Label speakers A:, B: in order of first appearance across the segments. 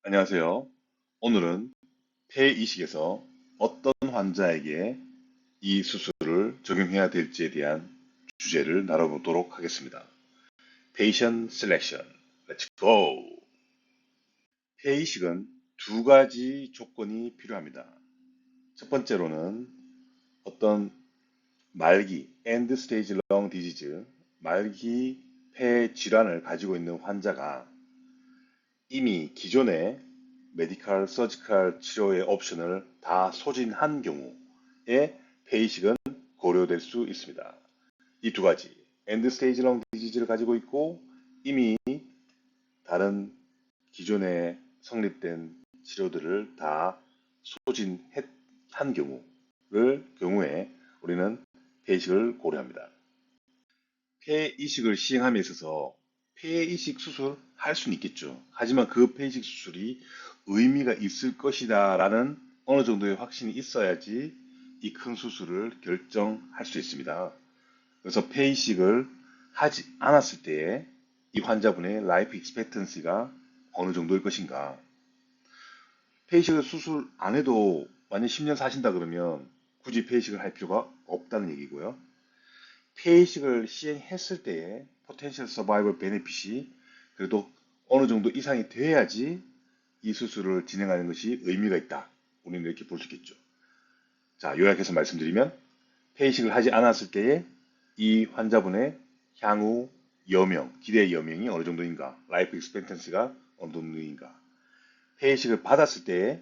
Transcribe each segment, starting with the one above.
A: 안녕하세요. 오늘은 폐이식에서 어떤 환자에게 이 수술을 적용해야 될지에 대한 주제를 나눠보도록 하겠습니다. Patient Selection. Let's go! 폐이식은 두 가지 조건이 필요합니다. 첫 번째로는 어떤 말기, End Stage Lung Disease, 말기 폐 질환을 가지고 있는 환자가 이미 기존의 메디칼, 서지칼 치료의 옵션을 다 소진한 경우에 폐이식은 고려될 수 있습니다. 이 두 가지, 엔드 스테이지 렁 디지즈를 가지고 있고 이미 다른 기존에 성립된 치료들을 다 소진한 경우에 우리는 폐이식을 고려합니다. 폐이식을 시행함에 있어서 폐이식 수술 할 수는 있겠죠. 하지만 그 폐이식 수술이 의미가 있을 것이다 라는 어느 정도의 확신이 있어야지 이 큰 수술을 결정할 수 있습니다. 그래서 폐이식을 하지 않았을 때에 이 환자분의 라이프 익스펙턴시가 어느 정도일 것인가. 폐이식을 수술 안 해도 완전 10년 사신다 그러면 굳이 폐이식을 할 필요가 없다는 얘기고요. 폐이식을 시행했을 때의 포텐셜 서바이벌 베네핏이 그래도 어느 정도 이상이 돼야지 이 수술을 진행하는 것이 의미가 있다. 우리는 이렇게 볼 수 있겠죠. 자, 요약해서 말씀드리면 폐이식을 하지 않았을 때에 이 환자분의 향후 여명, 기대 여명이 어느 정도인가, 라이프 익스펙턴시가 어느 정도인가, 폐이식을 받았을 때에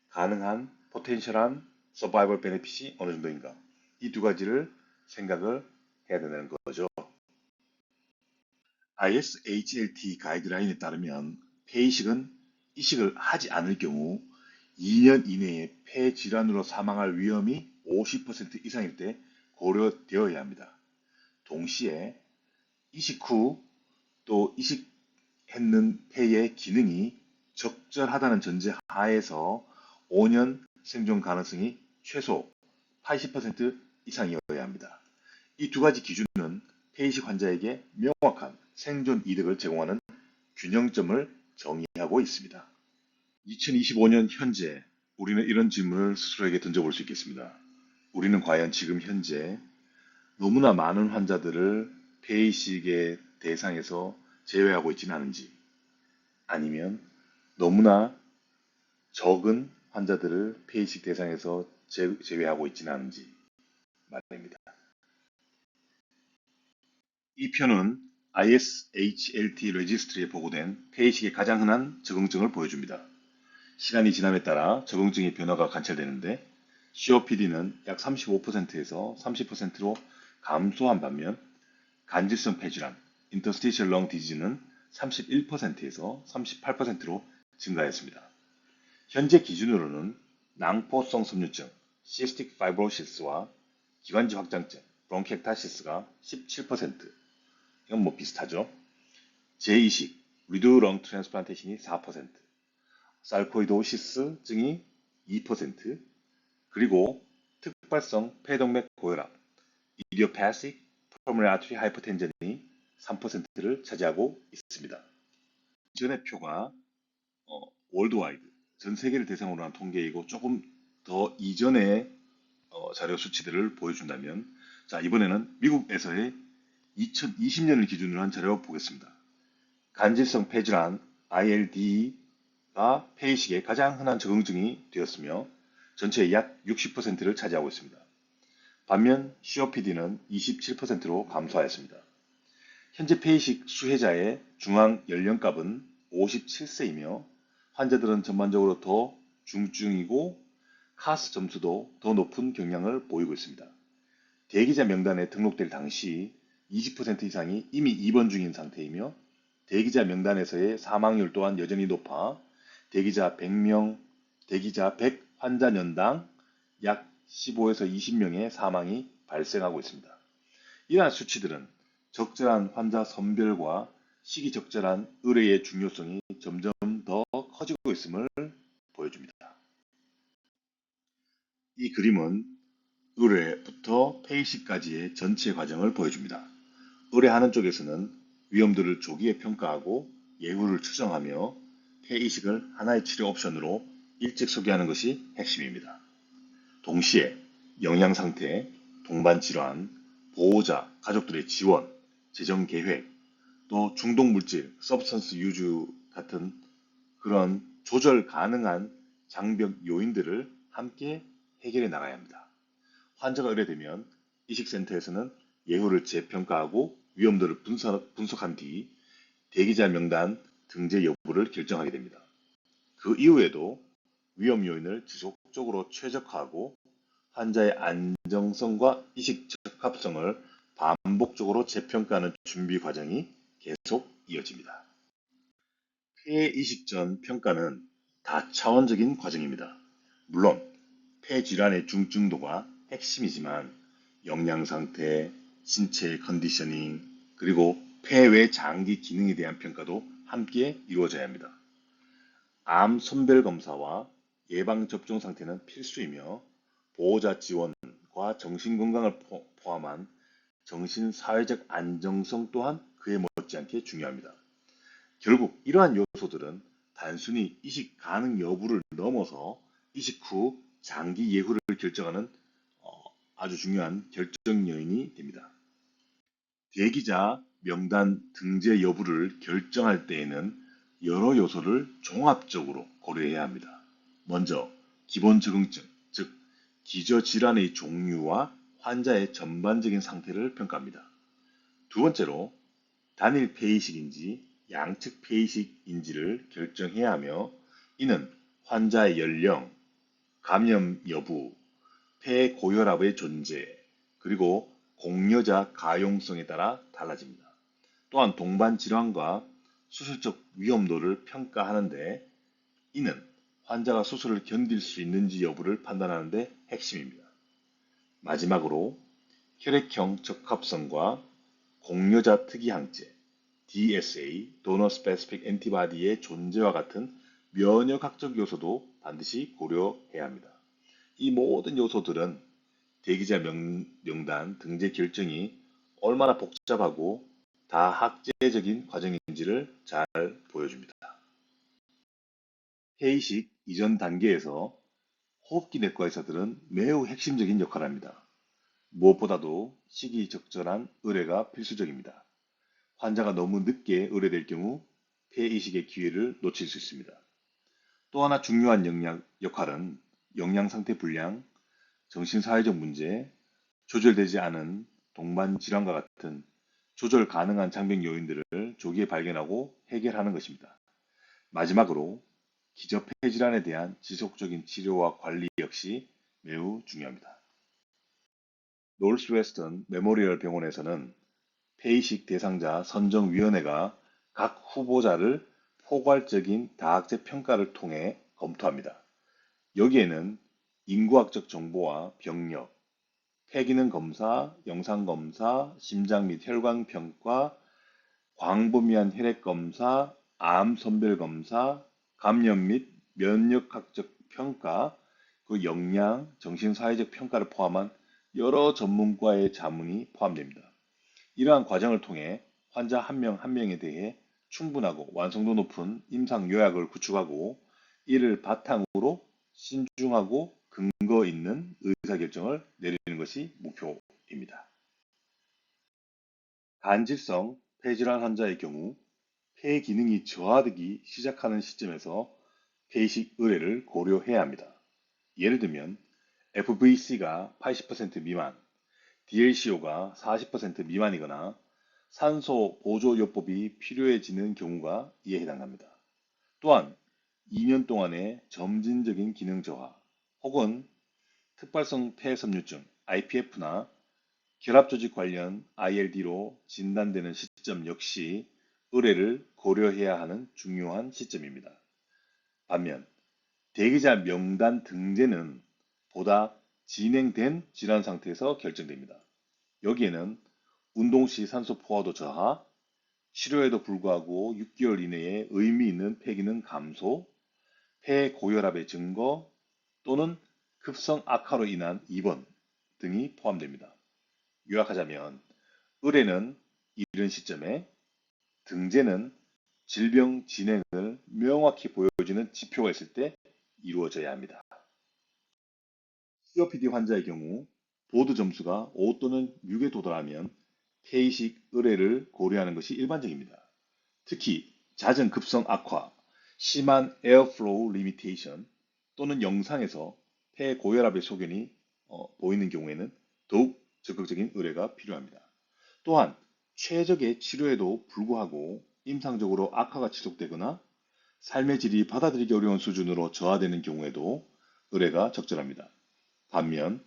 A: 가능한 포텐셜한 서바이벌 베네핏이 어느 정도인가, 이 두 가지를 생각을 해야 된다는 거죠. ISHLT 가이드라인에 따르면 폐이식은 이식을 하지 않을 경우 2년 이내에 폐 질환으로 사망할 위험이 50% 이상일 때 고려되어야 합니다. 동시에 이식 후 또 이식했는 폐의 기능이 적절하다는 전제 하에서 5년 생존 가능성이 최소 80% 이상이어야 합니다. 이 두 가지 기준은 폐이식 환자에게 명확한 생존 이득을 제공하는 균형점을 정의하고 있습니다. 2025년 현재 우리는 이런 질문을 스스로에게 던져볼 수 있겠습니다. 우리는 과연 지금 현재 너무나 많은 환자들을 폐이식의 대상에서 제외하고 있지는 않은지, 아니면 너무나 적은 환자들을 폐이식 대상에서 제외하고 있지는 않은지 말입니다. 이 표는 ISHLT 레지스트리에 보고된 폐이식의 가장 흔한 적응증을 보여줍니다. 시간이 지남에 따라 적응증의 변화가 관찰되는데 COPD는 약 35%에서 30%로 감소한 반면 간질성 폐질환, interstitial lung disease는 31%에서 38%로 증가했습니다. 현재 기준으로는 낭포성 섬유증, cystic fibrosis와 기관지 확장증, 브론키եկ타시스가 17%, 이건 뭐 비슷하죠. 재이식, 리두 렁 트랜스플란테이션이 4%, 살코이도시스증이 2%, 그리고 특발성 폐동맥 고혈압, 이디오패식 pulmonary artery hypertension이 3%를 차지하고 있습니다. 이전의 표가 월드와이드, 전 세계를 대상으로 한 통계이고 조금 더 이전의 자료 수치들을 보여준다면, 자, 이번에는 미국에서의 2020년을 기준으로 한 자료 보겠습니다. 간질성 폐질환 ILD가 폐이식의 가장 흔한 적응증이 되었으며 전체의 약 60%를 차지하고 있습니다. 반면 COPD는 27%로 감소하였습니다. 현재 폐이식 수혜자의 중앙 연령값은 57세이며 환자들은 전반적으로 더 중증이고 카스 점수도 더 높은 경향을 보이고 있습니다. 대기자 명단에 등록될 당시 20% 이상이 이미 입원 중인 상태이며 대기자 명단에서의 사망률 또한 여전히 높아 대기자 100 환자년당 약 15에서 20명의 사망이 발생하고 있습니다. 이러한 수치들은 적절한 환자 선별과 시기적절한 의뢰의 중요성이 점점 더 커지고 있음을 보여줍니다. 이 그림은 의뢰부터 폐이식까지의 전체 과정을 보여줍니다. 의뢰하는 쪽에서는 위험들을 조기에 평가하고 예후를 추정하며 폐이식을 하나의 치료 옵션으로 일찍 소개하는 것이 핵심입니다. 동시에 영양 상태, 동반 질환, 보호자, 가족들의 지원, 재정 계획, 또 중독 물질, 서브스턴스 유즈 같은 그런 조절 가능한 장벽 요인들을 함께 해결해 나가야 합니다. 환자가 의뢰되면 이식센터에서는 예후를 재평가하고 위험도를 분석한 뒤 대기자 명단 등재 여부를 결정하게 됩니다. 그 이후에도 위험 요인을 지속적으로 최적화하고 환자의 안정성과 이식 적합성을 반복적으로 재평가하는 준비 과정이 계속 이어집니다. 폐 이식 전 평가는 다차원적인 과정입니다. 물론 폐 질환의 중증도가 핵심이지만 영양 상태, 신체 컨디셔닝, 그리고 폐외 장기 기능에 대한 평가도 함께 이루어져야 합니다. 암 선별 검사와 예방 접종 상태는 필수이며 보호자 지원과 정신 건강을 포함한 정신 사회적 안정성 또한 그에 못지않게 중요합니다. 결국 이러한 요소들은 단순히 이식 가능 여부를 넘어서 이식 후 장기 예후를 결정하는 아주 중요한 결정 요인이 됩니다. 대기자 명단 등재 여부를 결정할 때에는 여러 요소를 종합적으로 고려해야 합니다. 먼저 기본 적응증, 즉 기저질환의 종류와 환자의 전반적인 상태를 평가합니다. 두 번째로 단일 폐이식인지 양측 폐이식인지를 결정해야 하며 이는 환자의 연령, 감염 여부, 폐 고혈압의 존재, 그리고 공여자 가용성에 따라 달라집니다. 또한 동반 질환과 수술적 위험도를 평가하는데 이는 환자가 수술을 견딜 수 있는지 여부를 판단하는 데 핵심입니다. 마지막으로 혈액형 적합성과 공여자 특이항체, DSA, Donor Specific Antibody의 존재와 같은 면역학적 요소도 반드시 고려해야 합니다. 이 모든 요소들은 대기자 명단 등재 결정이 얼마나 복잡하고 다학제적인 과정인지를 잘 보여줍니다. 폐이식 이전 단계에서 호흡기 내과 의사들은 매우 핵심적인 역할을 합니다. 무엇보다도 시기적절한 의뢰가 필수적입니다. 환자가 너무 늦게 의뢰될 경우 폐이식의 기회를 놓칠 수 있습니다. 또 하나 중요한 역할은 영양 상태 불량, 정신사회적 문제, 조절되지 않은 동반 질환과 같은 조절 가능한 장벽 요인들을 조기에 발견하고 해결하는 것입니다. 마지막으로 기저폐 질환에 대한 지속적인 치료와 관리 역시 매우 중요합니다. 노스웨스턴 메모리얼 병원에서는 폐이식 대상자 선정위원회가 각 후보자를 포괄적인 다학제 평가를 통해 검토합니다. 여기에는 인구학적 정보와 병력, 폐기능 검사, 영상 검사, 심장 및 혈관 평가, 광범위한 혈액 검사, 암 선별 검사, 감염 및 면역학적 평가, 그 영양, 정신사회적 평가를 포함한 여러 전문가의 자문이 포함됩니다. 이러한 과정을 통해 환자 한 명 한 명에 대해 충분하고 완성도 높은 임상 요약을 구축하고 이를 바탕으로 신중하고 근거 있는 의사결정을 내리는 것이 목표입니다. 간질성 폐질환 환자의 경우 폐 기능이 저하되기 시작하는 시점에서 폐이식 의뢰를 고려해야 합니다. 예를 들면 FVC가 80% 미만, DLCO가 40% 미만이거나 산소 보조요법이 필요해지는 경우가 이에 해당합니다. 또한 2년 동안의 점진적인 기능 저하 혹은 특발성 폐섬유증 IPF나 결합조직 관련 ILD로 진단되는 시점 역시 의뢰를 고려해야 하는 중요한 시점입니다. 반면 대기자 명단 등재는 보다 진행된 질환 상태에서 결정됩니다. 여기에는 운동 시 산소 포화도 저하, 치료에도 불구하고 6개월 이내에 의미 있는 폐기능 감소, 폐 고혈압의 증거 또는 급성 악화로 인한 입원 등이 포함됩니다. 요약하자면 의뢰는 이른 시점에, 등재는 질병 진행을 명확히 보여주는 지표가 있을 때 이루어져야 합니다. COPD 환자의 경우 보드 점수가 5 또는 6에 도달하면 폐이식 의뢰를 고려하는 것이 일반적입니다. 특히 잦은 급성 악화, 심한 에어플로우 리미테이션 또는 영상에서 폐 고혈압의 소견이 보이는 경우에는 더욱 적극적인 의뢰가 필요합니다. 또한 최적의 치료에도 불구하고 임상적으로 악화가 지속되거나 삶의 질이 받아들이기 어려운 수준으로 저하되는 경우에도 의뢰가 적절합니다. 반면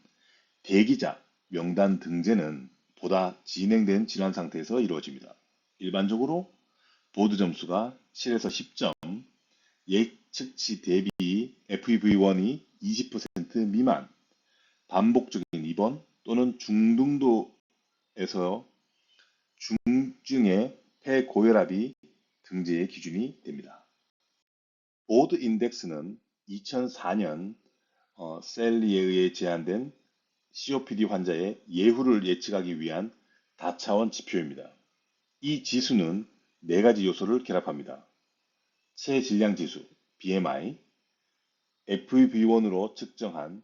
A: 대기자 명단 등재는 보다 진행된 질환 상태에서 이루어집니다. 일반적으로 보드 점수가 7에서 10점, 예측치 대비 FEV1이 20% 미만, 반복적인 입원 또는 중등도에서 중증의 폐고혈압이 등재의 기준이 됩니다. 보드 인덱스는 2004년 셀리에 의해 제안된 COPD 환자의 예후를 예측하기 위한 다차원 지표입니다. 이 지수는 네 가지 요소를 결합합니다. 체질량 지수, BMI, FEV1으로 측정한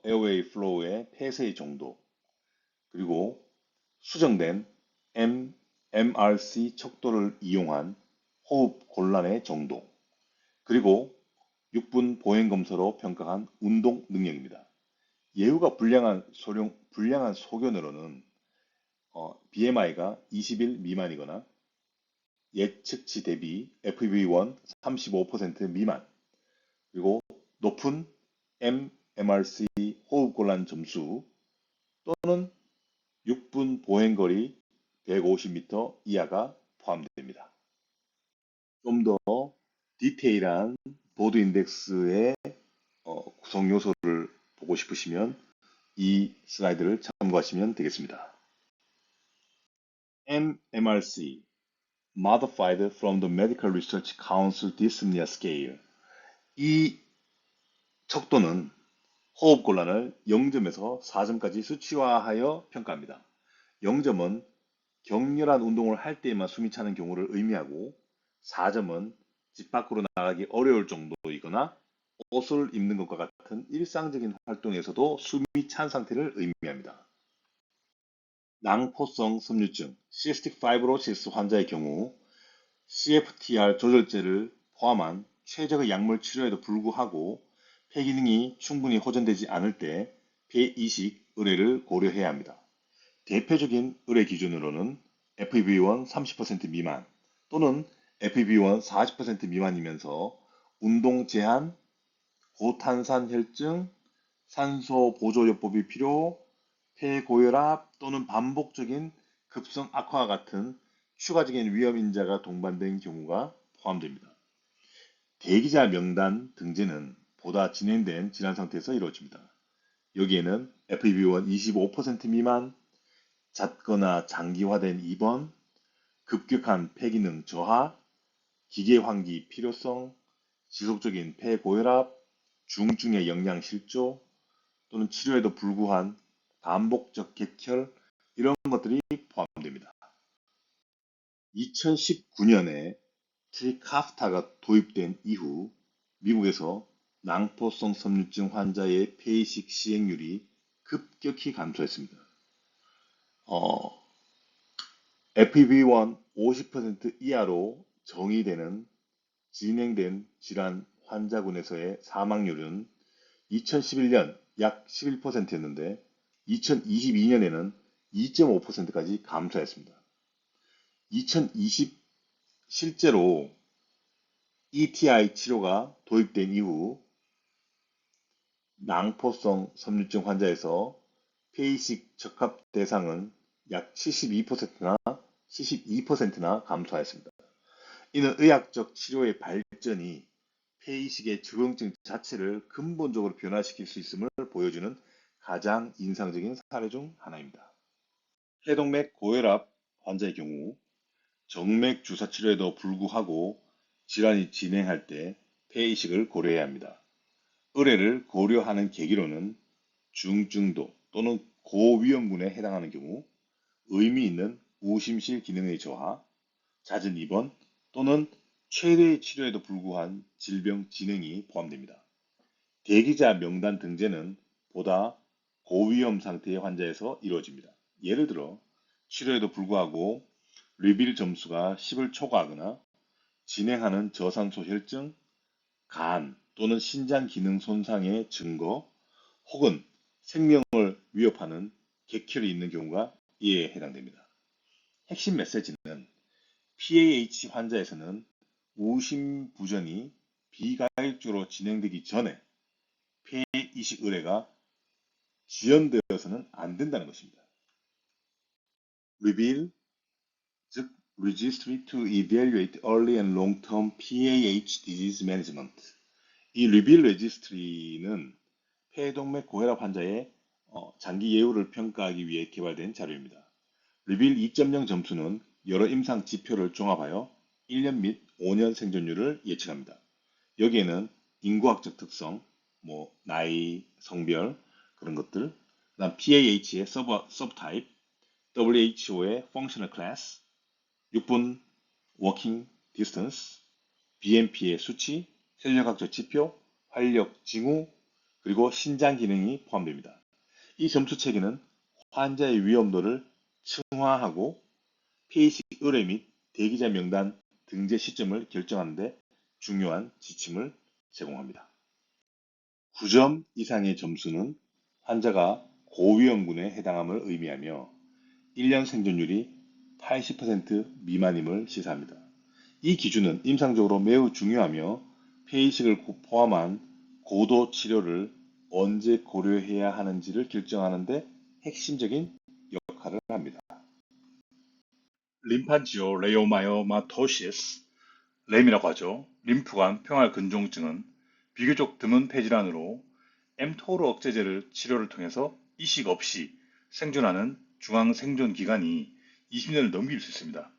A: 에어웨이 플로우의 폐쇄의 정도, 그리고 수정된 MRC 척도를 이용한 호흡 곤란의 정도, 그리고 6분 보행 검사로 평가한 운동 능력입니다. 예후가 불량한 소견으로는 BMI가 20일 미만이거나 예측치 대비 FEV1 35% 미만, 그리고 높은 MRC 호흡곤란 점수 또는 6분 보행거리 150m 이하가 포함됩니다. 좀 더 디테일한 보드 인덱스의 구성 요소를 보고 싶으시면 이 슬라이드를 참고하시면 되겠습니다. MMRC Modified from the Medical Research Council Dyspnea Scale. 이 척도는 호흡곤란을 0점에서 4점까지 수치화하여 평가합니다. 0점은 격렬한 운동을 할 때에만 숨이 차는 경우를 의미하고 4점은 집 밖으로 나가기 어려울 정도이거나 옷을 입는 것과 같은 일상적인 활동에서도 숨이 찬 상태를 의미합니다. 낭포성 섬유증, Cystic Fibrosis 환자의 경우 CFTR 조절제를 포함한 최적의 약물 치료에도 불구하고 폐 기능이 충분히 호전되지 않을 때 폐이식 의뢰를 고려해야 합니다. 대표적인 의뢰 기준으로는 FEV1 30% 미만 또는 FEV1 40% 미만이면서 운동 제한, 고탄산 혈증, 산소 보조요법이 필요, 폐고혈압 또는 반복적인 급성 악화와 같은 추가적인 위험 인자가 동반된 경우가 포함됩니다. 대기자 명단 등재는 보다 진행된 질환 상태에서 이루어집니다. 여기에는 FEV1 25% 미만, 잦거나 장기화된 입원, 급격한 폐기능 저하, 기계 환기 필요성, 지속적인 폐고혈압, 중증의 영양 실조 또는 치료에도 불구한 반복적 객혈 이런 것들이 포함됩니다. 2019년에 트리카프타가 도입된 이후 미국에서 낭포성 섬유증 환자의 폐이식 시행률이 급격히 감소했습니다. FEV1 50% 이하로 정의되는 진행된 질환 환자군에서의 사망률은 2011년 약 11%였는데 2022년에는 2.5%까지 감소했습니다. 2020 실제로 ETI 치료가 도입된 이후 낭포성 섬유증 환자에서 폐이식 적합 대상은 약 72%나 감소하였습니다. 이는 의학적 치료의 발전이 폐이식의 적응증 자체를 근본적으로 변화시킬 수 있음을 보여주는 가장 인상적인 사례 중 하나입니다. 해동맥 고혈압 환자의 경우 정맥 주사 치료에도 불구하고 질환이 진행할 때 폐이식을 고려해야 합니다. 의뢰를 고려하는 계기로는 중증도 또는 고위험군에 해당하는 경우 의미 있는 우심실 기능의 저하, 잦은 입원 또는 최대의 치료에도 불구한 질병 진행이 포함됩니다. 대기자 명단 등재는 보다 고위험 상태의 환자에서 이루어집니다. 예를 들어 치료에도 불구하고 리빌 점수가 10을 초과하거나 진행하는 저산소 혈증, 간 또는 신장 기능 손상의 증거 혹은 생명을 위협하는 객혈이 있는 경우가 이에 해당됩니다. 핵심 메시지는 PAH 환자에서는 우심부전이 비가역적으로 진행되기 전에 폐이식 의뢰가 지연되어서는 안 된다는 것입니다. Reveal, 즉 Registry to Evaluate Early and Long-Term PAH Disease Management. 이 Reveal Registry는 폐동맥 고혈압 환자의 장기 예후를 평가하기 위해 개발된 자료입니다. Reveal 2.0 점수는 여러 임상 지표를 종합하여 1년 및 5년 생존율을 예측합니다. 여기에는 인구학적 특성, 나이, 성별 그런 것들, 그다음 PAH의 서브타입, WHO의 Functional Class, 6분 Walking Distance, BMP의 수치, 혈력학적 지표, 활력 징후, 그리고 신장 기능이 포함됩니다. 이 점수 체계는 환자의 위험도를 층화하고 폐이식 의뢰 및 대기자 명단 등재 시점을 결정하는 데 중요한 지침을 제공합니다. 9점 이상의 점수는 환자가 고위험군에 해당함을 의미하며 1년 생존율이 80% 미만임을 시사합니다. 이 기준은 임상적으로 매우 중요하며 폐이식을 포함한 고도 치료를 언제 고려해야 하는지를 결정하는 데 핵심적인 역할을 합니다. 림파지오 레오마이오마토시스, 램이라고 하죠. 림프관 평활근종증은 비교적 드문 폐질환으로 mTOR 억제제를 치료를 통해서 이식 없이 생존하는 중앙 생존 기간이 20년을 넘길 수 있습니다.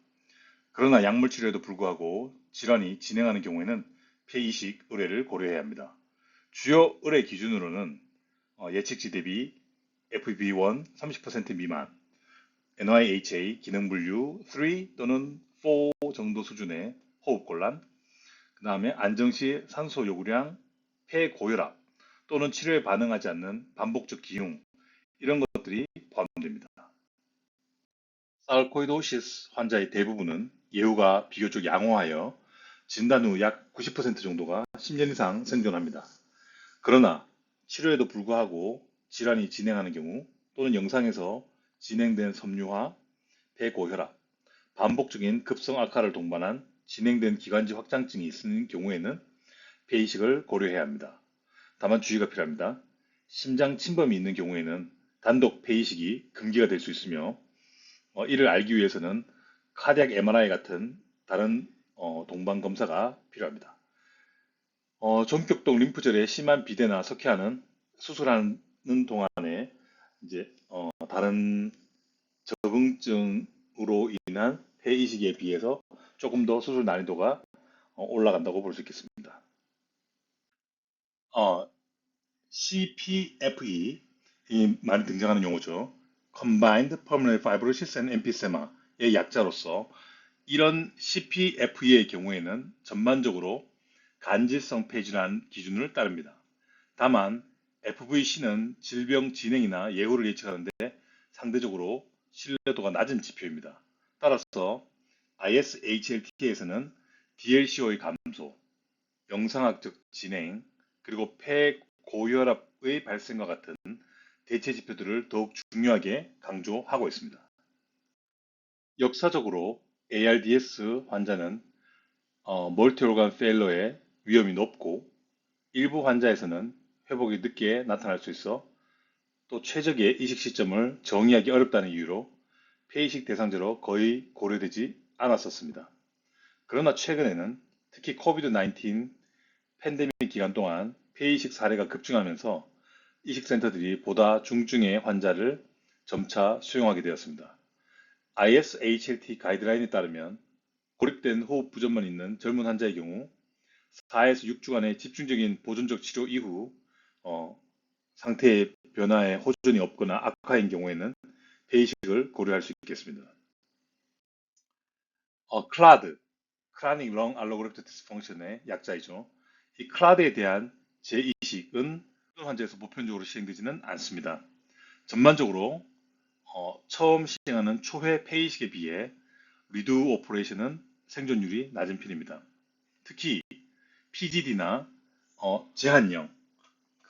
A: 그러나 약물 치료에도 불구하고 질환이 진행하는 경우에는 폐이식 의뢰를 고려해야 합니다. 주요 의뢰 기준으로는 예측치 대비 FEV1 30% 미만, NYHA 기능분류 3 또는 4 정도 수준의 호흡곤란, 그 다음에 안정시 산소 요구량, 폐고혈압 또는 치료에 반응하지 않는 반복적 기흉, 이런 것들이 포함됩니다. 사르코이도시스 환자의 대부분은 예후가 비교적 양호하여 진단 후 약 90% 정도가 10년 이상 생존합니다. 그러나 치료에도 불구하고 질환이 진행하는 경우 또는 영상에서 진행된 섬유화, 폐고혈압, 반복적인 급성 악화를 동반한 진행된 기관지 확장증이 있는 경우에는 폐이식을 고려해야 합니다. 다만 주의가 필요합니다. 심장 침범이 있는 경우에는 단독 폐이식이 금기가 될 수 있으며 이를 알기 위해서는 카디악 MRI 같은 다른 동반 검사가 필요합니다. 전격동 림프절에 심한 비대나 석회화는 수술하는 동안에 이제 다른 적응증으로 인한 폐이식에 비해서 조금 더 수술 난이도가 올라간다고 볼 수 있겠습니다. CPFE 이 많이 등장하는 용어죠. Combined Pulmonary Fibrosis and Emphysema의 약자로서 이런 CPFE의 경우에는 전반적으로 간질성 폐질환 기준을 따릅니다. 다만 FVC는 질병 진행이나 예후를 예측하는데 상대적으로 신뢰도가 낮은 지표입니다. 따라서 ISHLT에서는 DLCO의 감소, 영상학적 진행, 그리고 폐고혈압의 발생과 같은 대체 지표들을 더욱 중요하게 강조하고 있습니다. 역사적으로 ARDS 환자는 멀티오간 페일러의 위험이 높고 일부 환자에서는 회복이 늦게 나타날 수 있어 또 최적의 이식 시점을 정의하기 어렵다는 이유로 폐이식 대상자로 거의 고려되지 않았었습니다. 그러나 최근에는 특히 코비드-19 팬데믹 기간 동안 폐이식 사례가 급증하면서 이식센터들이 보다 중증의 환자를 점차 수용하게 되었습니다. ISHLT 가이드라인에 따르면 고립된 호흡 부전만 있는 젊은 환자의 경우 4에서 6주간의 집중적인 보존적 치료 이후 상태의 변화에 호전이 없거나 악화인 경우에는 폐이식을 고려할 수 있겠습니다. 클라드, 크라닉 롱 알로그래프트 디스펑션의 약자이죠. 이 클라드에 대한 재이식은 환자에서 보편적으로 시행되지는 않습니다. 전반적으로 처음 시행하는 초회 폐이식에 비해 리드 오퍼레이션은 생존율이 낮은 편입니다. 특히 PGD나 제한형,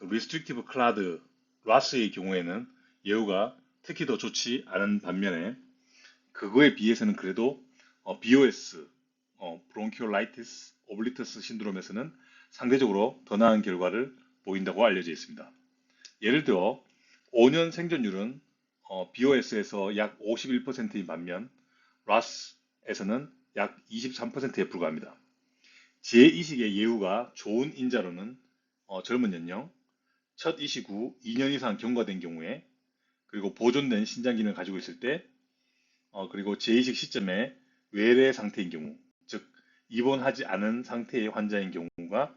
A: Restrictive Clad RAS의 경우에는 예후가 특히 더 좋지 않은 반면에 그거에 비해서는 그래도 BOS, 브론키올라이티스 오블리터스 신드롬에서는 상대적으로 더 나은 결과를 보인다고 알려져 있습니다. 예를 들어 5년 생존율은 BOS에서 약 51%인 반면 RAS에서는 약 23%에 불과합니다. 제2식의 예후가 좋은 인자로는 젊은 연령, 첫 이식 후 2년 이상 경과된 경우에 그리고 보존된 신장 기능을 가지고 있을 때 그리고 제2식 시점에 외래 상태인 경우, 즉 입원하지 않은 상태의 환자인 경우가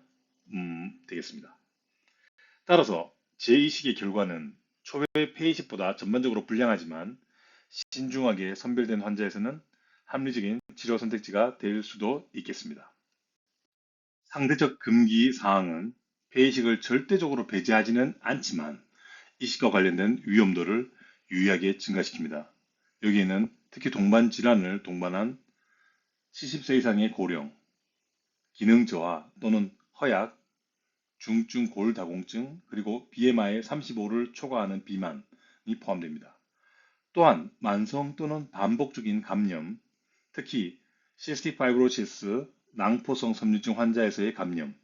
A: 되겠습니다. 따라서 제2식의 결과는 초회 폐이식보다 전반적으로 불량하지만 신중하게 선별된 환자에서는 합리적인 치료 선택지가 될 수도 있겠습니다. 상대적 금기 사항은 폐이식을 절대적으로 배제하지는 않지만 이식과 관련된 위험도를 유의하게 증가시킵니다. 여기에는 특히 동반 질환을 동반한 70세 이상의 고령, 기능 저하 또는 허약, 중증 골다공증, 그리고 BMI 35를 초과하는 비만이 포함됩니다. 또한 만성 또는 반복적인 감염, 특히 시스틱 파이브로시스, 낭포성 섬유증 환자에서의 감염,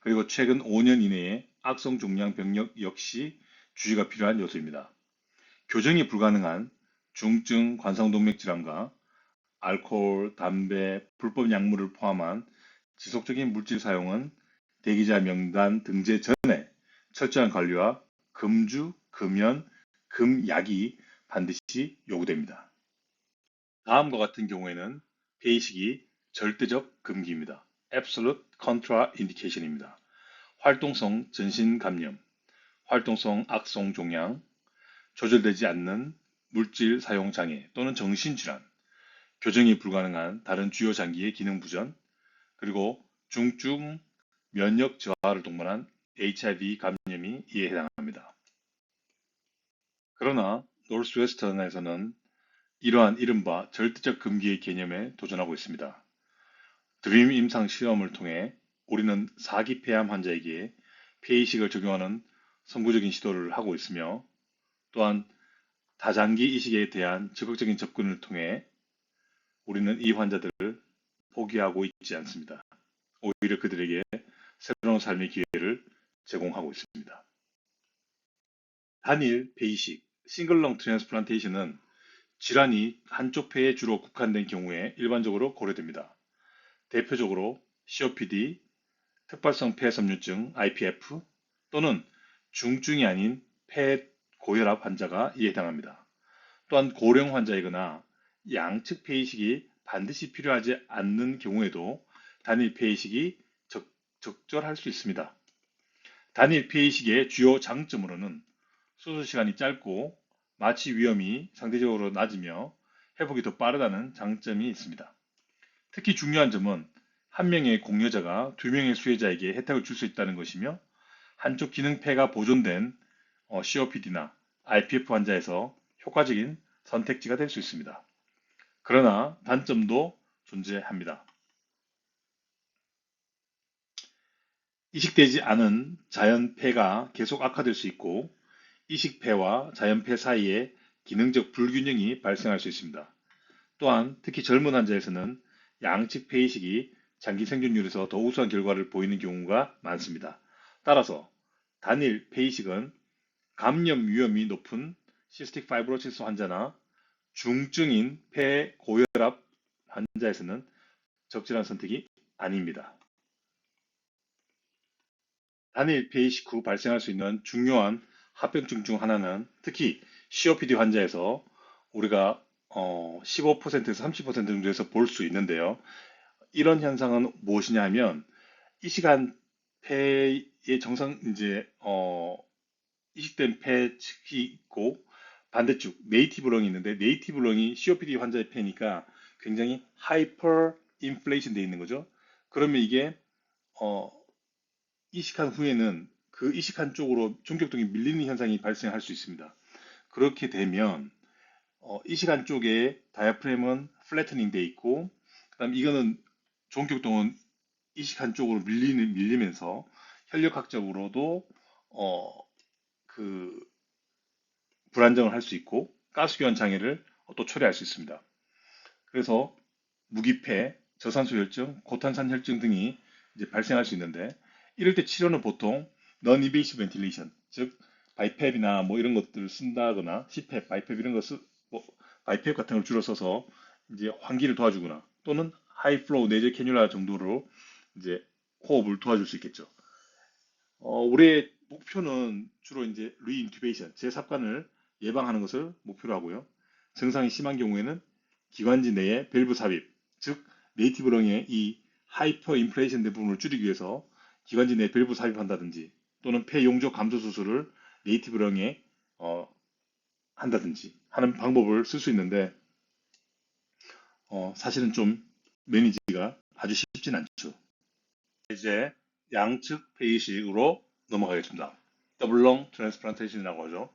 A: 그리고 최근 5년 이내의 악성 종양 병력 역시 주의가 필요한 요소입니다. 교정이 불가능한 중증 관상동맥 질환과 알코올, 담배, 불법 약물을 포함한 지속적인 물질 사용은 대기자 명단 등재 전에 철저한 관리와 금주, 금연, 금약이 반드시 요구됩니다. 다음과 같은 경우에는 폐이식이 절대적 금기입니다. Absolute Contraindication입니다. 활동성 전신 감염, 활동성 악성 종양, 조절되지 않는 물질 사용 장애 또는 정신질환, 교정이 불가능한 다른 주요 장기의 기능 부전, 그리고 중증 면역 저하를 동반한 HIV 감염이 이에 해당합니다. 그러나 노스웨스턴에서는 이러한 이른바 절대적 금기의 개념에 도전하고 있습니다. 드림 임상 실험을 통해 우리는 4기 폐암 환자에게 폐이식을 적용하는 선구적인 시도를 하고 있으며 또한 다장기 이식에 대한 적극적인 접근을 통해 우리는 이 환자들을 포기하고 있지 않습니다. 오히려 그들에게 새로운 삶의 기회를 제공하고 있습니다. 단일 폐이식, 싱글렁 트랜스플란테이션은 질환이 한쪽 폐에 주로 국한된 경우에 일반적으로 고려됩니다. 대표적으로 COPD, 특발성 폐섬유증 IPF 또는 중증이 아닌 폐고혈압 환자가 이에 해당합니다. 또한 고령 환자이거나 양측 폐이식이 반드시 필요하지 않는 경우에도 단일 폐이식이 적절할 수 있습니다. 단일 폐이식의 주요 장점으로는 수술 시간이 짧고 마취 위험이 상대적으로 낮으며 회복이 더 빠르다는 장점이 있습니다. 특히 중요한 점은 한 명의 공여자가 두 명의 수혜자에게 혜택을 줄 수 있다는 것이며 한쪽 기능 폐가 보존된 COPD나 IPF 환자에서 효과적인 선택지가 될 수 있습니다. 그러나 단점도 존재합니다. 이식되지 않은 자연폐가 계속 악화될 수 있고 이식폐와 자연폐 사이에 기능적 불균형이 발생할 수 있습니다. 또한 특히 젊은 환자에서는 양측 폐이식이 장기 생존율에서 더 우수한 결과를 보이는 경우가 많습니다. 따라서 단일 폐이식은 감염 위험이 높은 시스틱 파이브로시스 환자나 중증인 폐고혈압 환자에서는 적절한 선택이 아닙니다. 단일 폐이식 후 발생할 수 있는 중요한 합병증 중 하나는 특히 COPD 환자에서 우리가 15%에서 30% 정도에서 볼 수 있는데요. 이런 현상은 무엇이냐 하면 이 시간 폐의 정상 이제 이식된 폐 측이 있고 반대쪽 네이티브 렁이 있는데 네이티브 렁이 COPD 환자의 폐니까 굉장히 하이퍼 인플레이션 돼 있는 거죠. 그러면 이게 어, 이식한 후에는 그 이식한 쪽으로 종격동이 밀리는 현상이 발생할 수 있습니다. 그렇게 되면 이식한 쪽에 다이아프램은 플래트닝 돼 있고, 그다음 이거는 종격동은 이식한 쪽으로 밀리면서 혈력학적으로도 어, 그 불안정을 할 수 있고 가스교환 장애를 또 초래할 수 있습니다. 그래서 무기폐, 저산소 혈증, 고탄산 혈증 등이 이제 발생할 수 있는데, 이럴 때 치료는 보통 non-invasive ventilation, 즉 바이헵이나 뭐 이런 것들을 쓴다거나 CPAP, 바이헵 이런 거 뭐 바이헵 같은 걸 줄여 써서 이제 환기를 도와주거나, 또는 하이 플로우 내재 캐뉼라 정도로 이제 호흡을 도와줄 수 있겠죠. 우리의 목표는 주로 이제 리인튜베이션, 재삽관을 예방하는 것을 목표로 하고요. 증상이 심한 경우에는 기관지 내에 밸브 삽입, 즉 네이티브 렁의 이 하이퍼 인플레이션 된 부분을 줄이기 위해서 기관지 내에 밸브 삽입한다든지, 또는 폐 용적 감소 수술을 네이티브 렁에 어, 한다든지 하는 방법을 쓸 수 있는데, 사실은 좀 매니지가 아주 쉽진 않죠. 이제 양측 폐이식으로 넘어가겠습니다. 더블 렁 트랜스플란테이션이라고 하죠.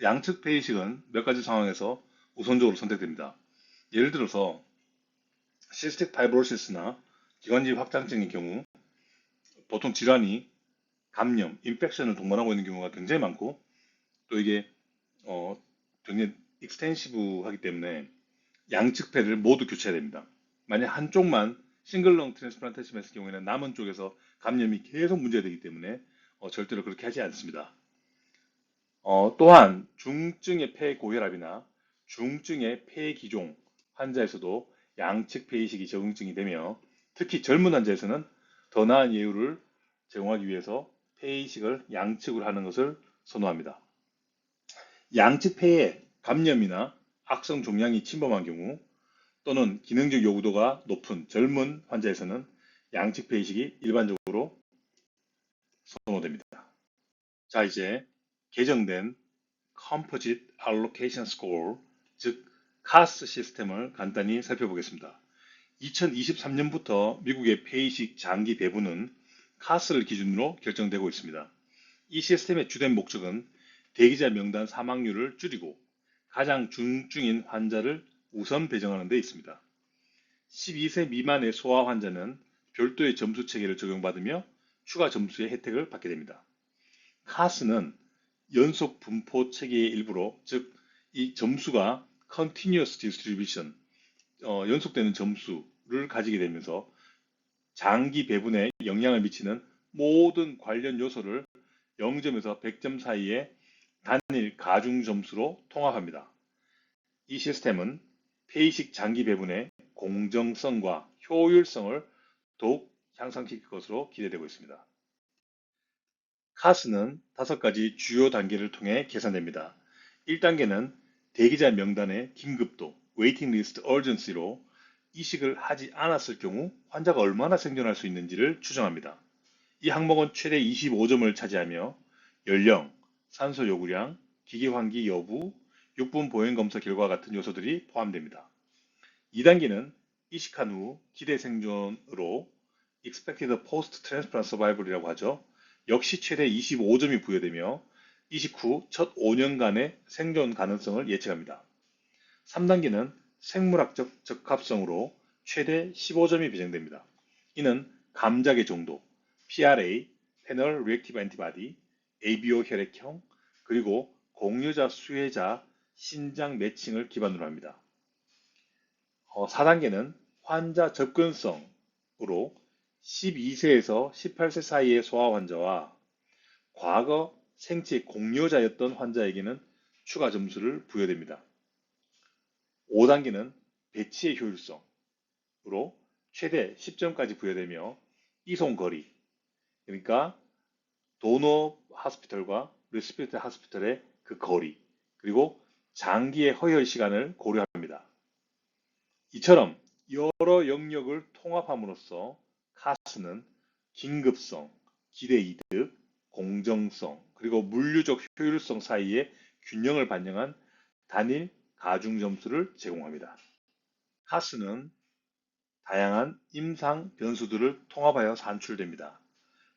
A: 양측 폐이식은 몇 가지 상황에서 우선적으로 선택됩니다. 예를 들어서 시스틱 파이브로시스나 기관지 확장증의 경우, 보통 질환이 감염, 인펙션을 동반하고 있는 경우가 굉장히 많고, 또 이게 어, 굉장히 익스텐시브하기 때문에 양측 폐를 모두 교체해야 됩니다. 만약 한쪽만 싱글렁 트랜스플란테이션 했을 경우에는 남은 쪽에서 감염이 계속 문제되기 때문에 절대로 그렇게 하지 않습니다. 또한 중증의 폐고혈압이나 중증의 폐기종 환자에서도 양측 폐이식이 적응증이 되며, 특히 젊은 환자에서는 더 나은 예후를 제공하기 위해서 폐이식을 양측으로 하는 것을 선호합니다. 양측 폐에 감염이나 악성 종양이 침범한 경우, 또는 기능적 요구도가 높은 젊은 환자에서는 양측 폐이식이 일반적으로 선호됩니다. 자, 이제 개정된 Composite Allocation Score, 즉 CAS 시스템을 간단히 살펴보겠습니다. 2023년부터 미국의 폐이식 장기 배분은 CAS를 기준으로 결정되고 있습니다. 이 시스템의 주된 목적은 대기자 명단 사망률을 줄이고 가장 중증인 환자를 우선 배정하는 데 있습니다. 12세 미만의 소아 환자는 별도의 점수 체계를 적용받으며 추가 점수의 혜택을 받게 됩니다. CAS는 연속 분포 체계의 일부로, 즉 이 점수가 continuous distribution, 연속되는 점수를 가지게 되면서 장기 배분에 영향을 미치는 모든 관련 요소를 0점에서 100점 사이의 단일 가중 점수로 통합합니다. 이 시스템은 폐이식 장기 배분의 공정성과 효율성을 더욱 향상시킬 것으로 기대되고 있습니다. 카스는 5가지 주요 단계를 통해 계산됩니다. 1단계는 대기자 명단의 긴급도, waiting list urgency로 이식을 하지 않았을 경우 환자가 얼마나 생존할 수 있는지를 추정합니다. 이 항목은 최대 25점을 차지하며 연령, 산소 요구량, 기계 환기 여부, 육분 보행 검사 결과 같은 요소들이 포함됩니다. 2단계는 이식한 후 기대 생존으로 expected post transplant survival이라고 하죠. 역시 최대 25점이 부여되며 이식 후 첫 5년간의 생존 가능성을 예측합니다. 3단계는 생물학적 적합성으로 최대 15점이 배정됩니다. 이는 감작의 정도, PRA, 패널 리액티브 엔티바디, ABO 혈액형, 그리고 공유자 수혜자 신장 매칭을 기반으로 합니다. 4단계는 환자 접근성으로 12세에서 18세 사이의 소아 환자와 과거 생체 공유자였던 환자에게는 추가 점수를 부여됩니다. 5단계는 배치의 효율성으로 최대 10점까지 부여되며 이송 거리, 그러니까 도너 하스피털과 레스피레이터 하스피털의 그 거리, 그리고 장기의 허혈 시간을 고려합니다. 이처럼 여러 영역을 통합함으로써 카스는 긴급성, 기대 이득, 공정성, 그리고 물리적 효율성 사이의 균형을 반영한 단일 가중 점수를 제공합니다. 카스는 다양한 임상 변수들을 통합하여 산출됩니다.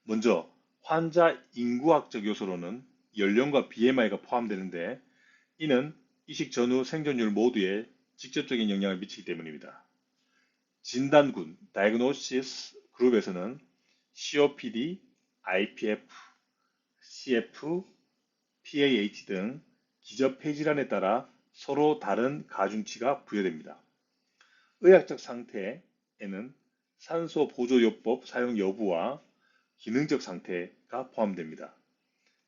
A: 먼저 환자 인구학적 요소로는 연령과 BMI가 포함되는데 이는 이식 전후 생존율 모두에 직접적인 영향을 미치기 때문입니다. 진단군 (Diagnosis) 그룹에서는 COPD, IPF, CF, PAH 등 기저폐 질환에 따라 서로 다른 가중치가 부여됩니다. 의학적 상태에는 산소 보조요법 사용 여부와 기능적 상태가 포함됩니다.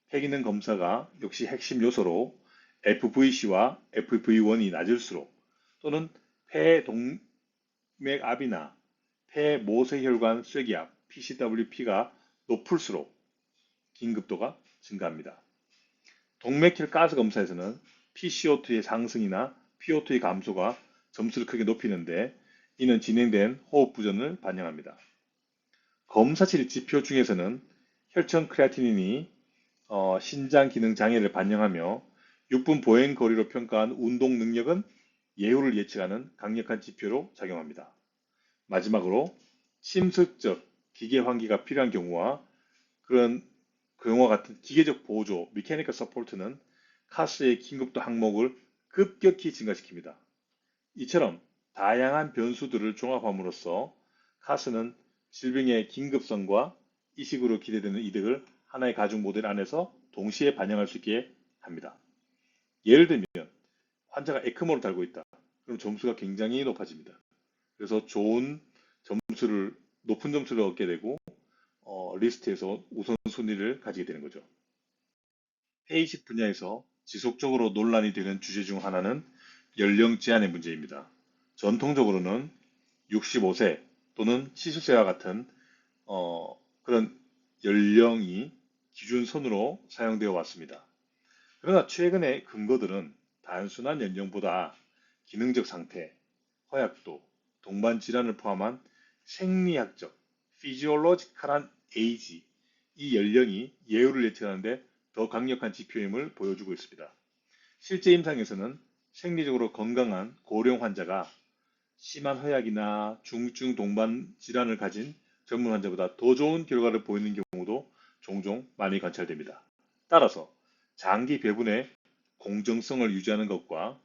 A: 폐기능 검사가 역시 핵심 요소로 FVC와 FEV1이 낮을수록 또는 폐동맥압이나 폐모세혈관 쇠기압 PCWP가 높을수록 긴급도가 증가합니다. 동맥혈 가스 검사에서는 PCO2의 상승이나 PO2의 감소가 점수를 크게 높이는데 이는 진행된 호흡 부전을 반영합니다. 검사실 지표 중에서는 혈청 크레아티닌이 신장 기능 장애를 반영하며 6분 보행 거리로 평가한 운동 능력은 예후를 예측하는 강력한 지표로 작용합니다. 마지막으로 침습적 기계 환기가 필요한 경우와 그런 경우와 같은 기계적 보조 (Mechanical Support는 카스의 긴급도 항목을 급격히 증가시킵니다. 이처럼 다양한 변수들을 종합함으로써 카스는 질병의 긴급성과 이식으로 기대되는 이득을 하나의 가중 모델 안에서 동시에 반영할 수 있게 합니다. 예를 들면 환자가 에크모를 달고 있다. 그럼 점수가 굉장히 높아집니다. 그래서 높은 점수를 얻게 되고 리스트에서 우선순위를 가지게 되는 거죠. 폐이식 분야에서 지속적으로 논란이 되는 주제 중 하나는 연령 제한의 문제입니다. 전통적으로는 65세 또는 70세와 같은 그런 연령이 기준선으로 사용되어 왔습니다. 그러나 최근의 근거들은 단순한 연령보다 기능적 상태, 허약도, 동반 질환을 포함한 생리학적, 피지올로지컬한 에이지, 이 연령이 예후를 예측하는데 더 강력한 지표임을 보여주고 있습니다. 실제 임상에서는 생리적으로 건강한 고령 환자가 심한 허약이나 중증 동반 질환을 가진 전문 환자보다 더 좋은 결과를 보이는 경우도 종종 많이 관찰됩니다. 따라서 장기 배분의 공정성을 유지하는 것과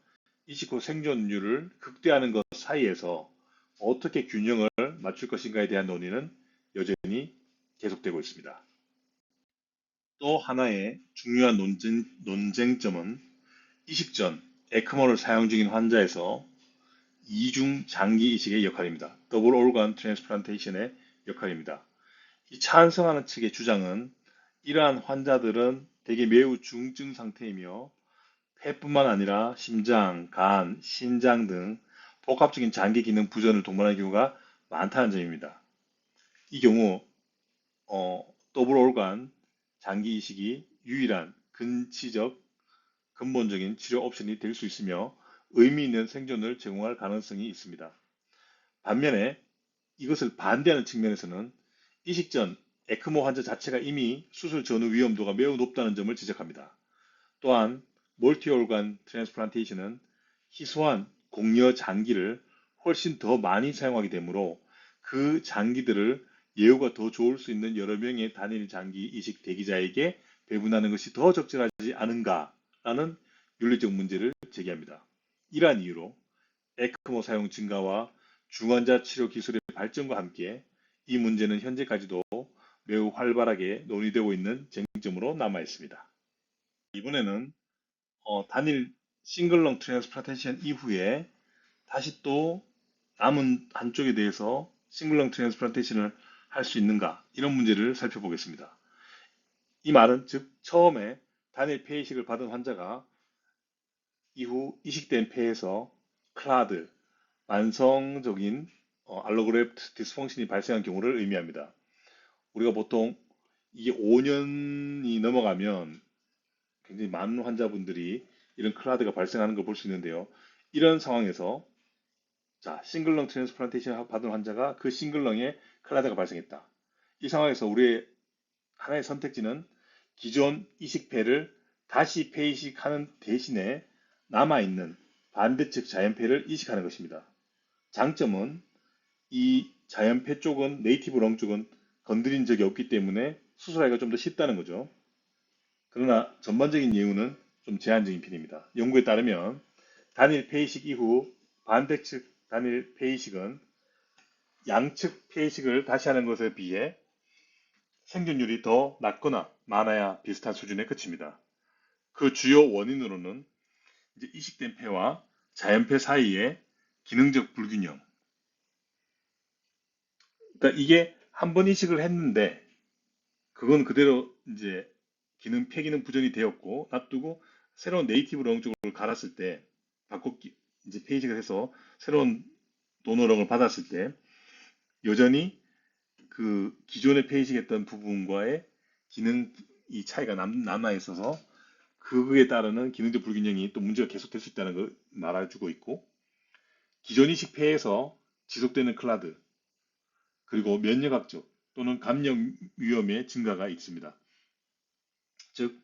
A: 이식 후 생존율을 극대화하는 것 사이에서 어떻게 균형을 맞출 것인가에 대한 논의는 여전히 계속되고 있습니다. 또 하나의 중요한 논쟁점은 이식 전 에크모를 사용 중인 환자에서 이중 장기 이식의 역할입니다. 더블 organ transplantation의 역할입니다. 이 찬성하는 측의 주장은 이러한 환자들은 대개 매우 중증 상태이며 폐뿐만 아니라 심장, 간, 신장 등 복합적인 장기 기능 부전을 동반하는 경우가 많다는 점입니다. 이 경우 더블 organ 장기 이식이 유일한 근치적 근본적인 치료 옵션이 될 수 있으며 의미 있는 생존을 제공할 가능성이 있습니다. 반면에 이것을 반대하는 측면에서는 이식 전 에크모 환자 자체가 이미 수술 전후 위험도가 매우 높다는 점을 지적합니다. 또한 멀티올간 트랜스플란테이션은 희소한 공여 장기를 훨씬 더 많이 사용하게 되므로 그 장기들을 예후가 더 좋을 수 있는 여러 명의 단일 장기 이식 대기자에게 배분하는 것이 더 적절하지 않은가라는 윤리적 문제를 제기합니다. 이러한 이유로 에크모 사용 증가와 중환자 치료 기술의 발전과 함께 이 문제는 현재까지도 매우 활발하게 논의되고 있는 쟁점으로 남아 있습니다. 이번에는 단일 싱글렁 트랜스플란테이션 이후에 다시 또 남은 한쪽에 대해서 싱글렁 트랜스플란테이션을 할 수 있는가 이런 문제를 살펴보겠습니다. 이 말은 즉 처음에 단일 폐이식을 받은 환자가 이후 이식된 폐에서 클라드, 만성적인 알로그래프트 디스펑션이 발생한 경우를 의미합니다. 우리가 보통 이게 5년이 넘어가면 굉장히 많은 환자분들이 이런 클라드가 발생하는 걸 볼 수 있는데요. 이런 상황에서 싱글렁 트랜스플란테이션 받은 환자가 그 싱글렁에 클라드가 발생했다. 이 상황에서 우리의 하나의 선택지는 기존 이식폐를 다시 폐이식하는 대신에 남아있는 반대측 자연폐를 이식하는 것입니다. 장점은 이 자연폐 쪽은 네이티브 렁 쪽은 건드린 적이 없기 때문에 수술하기가 좀 더 쉽다는 거죠. 그러나 전반적인 예후는 좀 제한적인 편입니다. 연구에 따르면 단일 폐이식 이후 반대측 단일 폐이식은 양측 폐이식을 다시 하는 것에 비해 생존율이 더 낮거나 많아야 비슷한 수준에 그칩니다. 그 주요 원인으로는 이제 이식된 폐와 자연폐 사이의 기능적 불균형. 그러니까 이게 한 번 이식을 했는데 그건 그대로 이제 폐기능 부전이 되었고 놔두고 새로운 네이티브 렁 쪽을 갈았을 때 바꿔 이제 폐이식을 해서 새로운 도너럭을 받았을 때 여전히 그 기존에 폐이식했던 부분과의 기능 이 차이가 남아 있어서 그에 따르는 기능적 불균형이 또 문제가 계속될 수 있다는 걸 말해주고 있고 기존 이식 폐에서 지속되는 클라드 그리고 면역학적 또는 감염 위험의 증가가 있습니다. 즉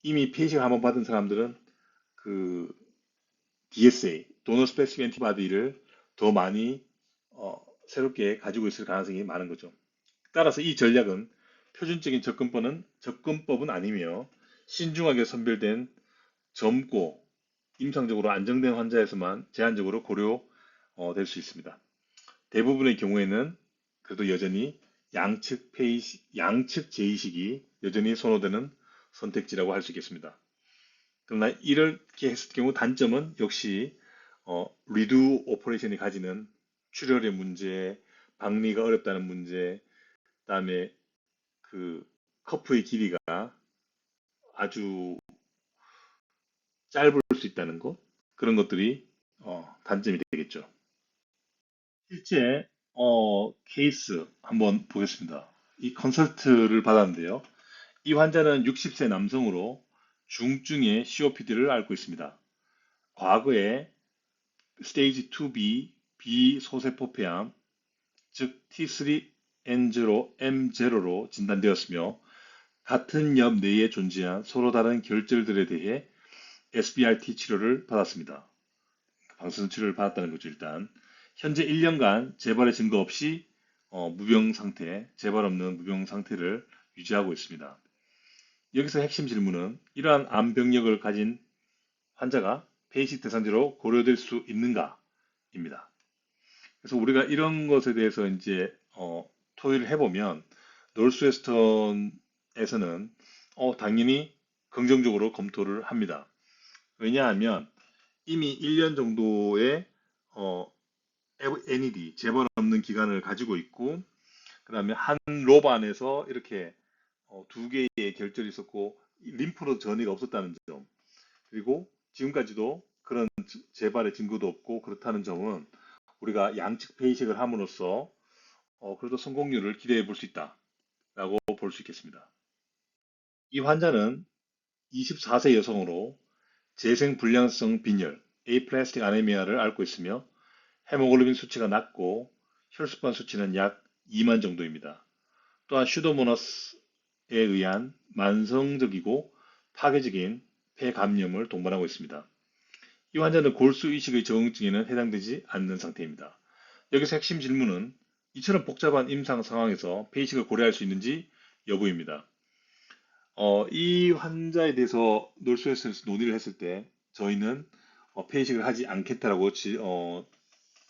A: 이미 폐이식을 한번 받은 사람들은 그 DSA, 도너 스페시픽 엔티바디를 더 많이 새롭게 가지고 있을 가능성이 많은 거죠. 따라서 이 전략은 표준적인 접근법은 아니며 신중하게 선별된 젊고 임상적으로 안정된 환자에서만 제한적으로 고려될 수 있습니다. 대부분의 경우에는 그래도 여전히 양측 재이식이 여전히 선호되는 선택지라고 할 수 있겠습니다. 그러나 이렇게 했을 경우 단점은 역시 리두 오퍼레이션이 가지는 출혈의 문제, 박리가 어렵다는 문제, 그다음에 그 커프의 길이가 아주 짧을 수 있다는 것 그런 것들이 단점이 되겠죠. 실제 케이스 한번 보겠습니다. 이 컨설트를 받았는데요. 이 환자는 60세 남성으로 중증의 COPD를 앓고 있습니다. 과거에 스테이지 2B 비소세포폐암, 즉 T3N0M0로 진단되었으며 같은 엽 내에 존재한 서로 다른 결절들에 대해 SBRT 치료를 받았습니다. 방사선 치료를 받았다는 거죠, 일단. 현재 1년간 재발의 증거 없이 무병 상태, 재발 없는 무병 상태를 유지하고 있습니다. 여기서 핵심 질문은 이러한 암 병력을 가진 환자가 폐이식 대상자로 고려될 수 있는가입니다. 그래서 우리가 이런 것에 대해서 이제 토의를 해보면 노스웨스턴에서는 당연히 긍정적으로 검토를 합니다. 왜냐하면 이미 1년 정도의 어, NED 재발 없는 기간을 가지고 있고 그다음에 한 로브 안에서 이렇게 두 개의 결절이 있었고 림프노드 전이가 없었다는 점 그리고 지금까지도 그런 재발의 증거도 없고 그렇다는 점은 우리가 양측 폐이식을 함으로써 그래도 성공률을 기대해 볼 수 있다라고 볼 수 있겠습니다. 이 환자는 24세 여성으로 재생불량성 빈혈, 에이플라스틱 아네미아를 앓고 있으며 헤모글로빈 수치가 낮고 혈소판 수치는 약 2만 정도입니다. 또한 슈도모나스에 의한 만성적이고 파괴적인 폐 감염을 동반하고 있습니다. 이 환자는 골수 이식의 적응증에는 해당되지 않는 상태입니다. 여기서 핵심 질문은 이처럼 복잡한 임상 상황에서 폐이식을 고려할 수 있는지 여부입니다. 이 환자에 대해서 놀수에서 논의를 했을 때 저희는 폐이식을 하지 않겠다라고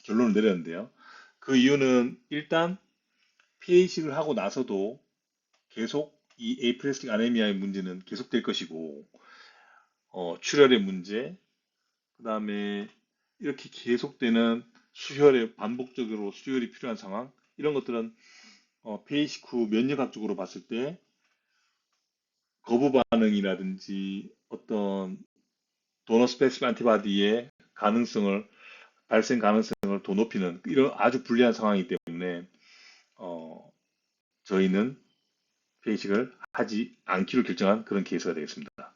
A: 결론을 내렸는데요. 그 이유는 일단 폐이식을 하고 나서도 계속 이 에이플라스틱 아네미아의 문제는 계속될 것이고 출혈의 문제, 그다음에 이렇게 계속되는 반복적으로 수혈이 필요한 상황 이런 것들은 폐이식 후 면역학적으로 봤을 때 거부 반응이라든지 어떤 도너 스페시픽 안티바디의 발생 가능성을 더 높이는 이런 아주 불리한 상황이기 때문에 어, 저희는 회식을 하지 않기로 결정한 그런 케이스가 되겠습니다.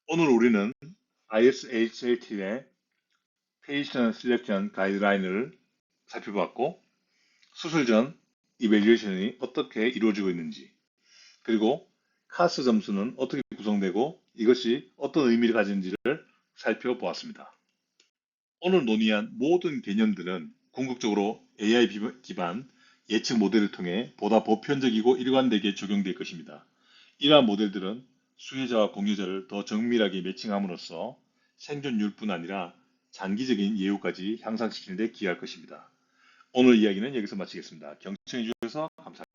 A: 오늘 우리는 ISHLT의 Patient Selection 가이드라인을 살펴봤고 수술 전 이벨리에이션이 어떻게 이루어지고 있는지 그리고 카스 점수는 어떻게 구성되고 이것이 어떤 의미를 가지는지를 살펴보았습니다. 오늘 논의한 모든 개념들은 궁극적으로 AI 기반 예측 모델을 통해 보다 보편적이고 일관되게 적용될 것입니다. 이러한 모델들은 수혜자와 공유자를 더 정밀하게 매칭함으로써 생존율뿐 아니라 장기적인 예후까지 향상시키는 데 기여할 것입니다. 오늘 이야기는 여기서 마치겠습니다. 경청해 주셔서 감사합니다.